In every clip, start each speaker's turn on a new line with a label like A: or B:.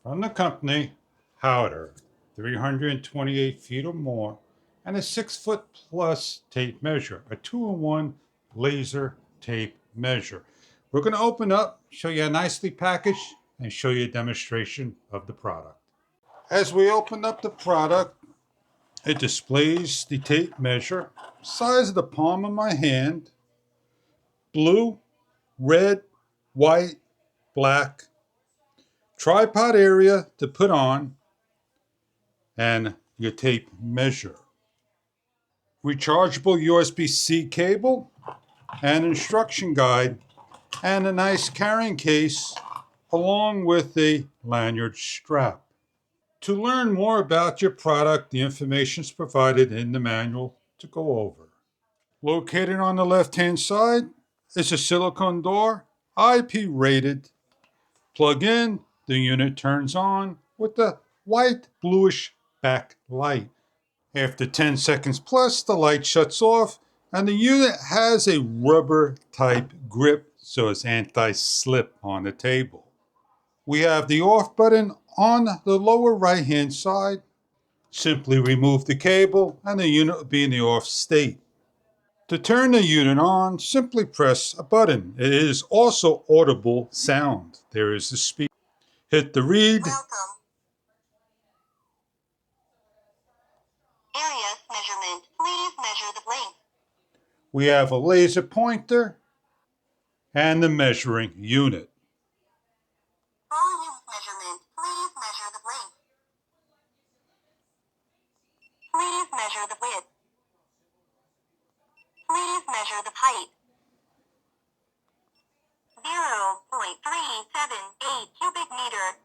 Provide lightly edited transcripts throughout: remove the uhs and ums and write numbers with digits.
A: From the company, Powder, 328 feet or more, and a 6-foot plus tape measure, a 2-in-1 laser tape measure. We're going to open up, show you a nicely packaged, and show you a demonstration of the product. As we open up the product, it displays the tape measure, size of the palm of my hand, blue, red, white, black, tripod area to put on, and your tape measure. Rechargeable USB-C cable, an instruction guide, and a nice carrying case along with a lanyard strap. To learn more about your product, the information is provided in the manual to go over. Located on the left-hand side is a silicone door, IP rated. Plug in, the unit turns on with the white bluish backlight. After 10 seconds plus, the light shuts off and the unit has a rubber type grip so it's anti-slip on the table. We have the off button on the lower right hand side. Simply remove the cable and the unit will be in the off state. To turn the unit on, simply press a button. It is also audible sound. There is the speaker. Hit the read.
B: Welcome. Area measurement. Please measure the length.
A: We have a laser pointer and the measuring unit.
B: Volume measurement. Please measure the length. Please measure the width. Please measure the height. 0.378 cubic meter.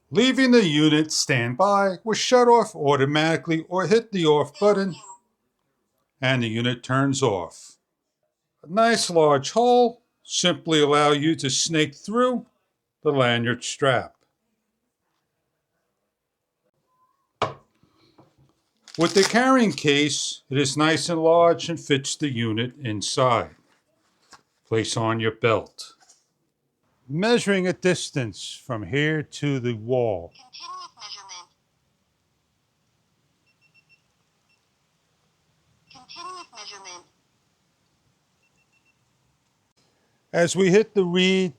A: Leaving the unit standby will shut off automatically or hit the off button and the unit turns off. A nice large hole simply allow you to snake through the lanyard strap. With the carrying case, it is nice and large and fits the unit inside. Place on your belt. Measuring a distance from here to the wall.
B: Continuous measurement. Continuous measurement.
A: As we hit the read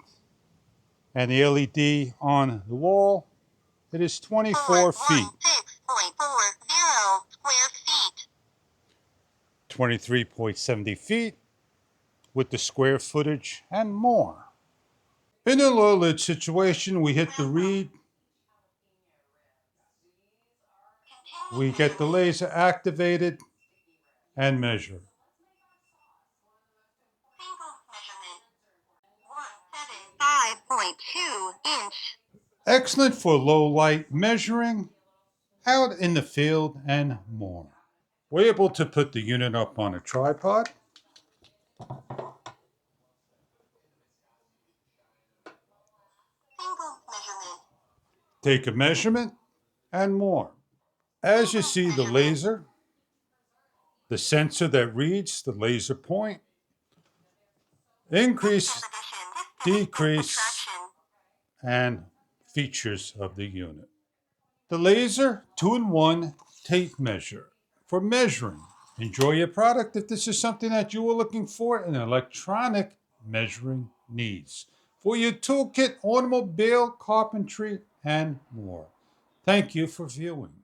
A: and the LED on the wall, it is 24 feet.
B: 416.40 square feet.
A: 23.70 feet with the square footage and more. In a low lid situation, we hit the read. We get the laser activated and measure.
B: Single measurement. 175.2 inch.
A: Excellent for low light measuring, out in the field, and more. We're able to put the unit up on a tripod.
B: Single measurement.
A: Take a measurement and more. As you see the laser, the sensor that reads the laser point, increase, decrease, and features of the unit. The laser 2-in-1 tape measure for measuring. Enjoy your product if this is something that you were looking for in electronic measuring needs. For your toolkit, automobile, carpentry, and more. Thank you for viewing.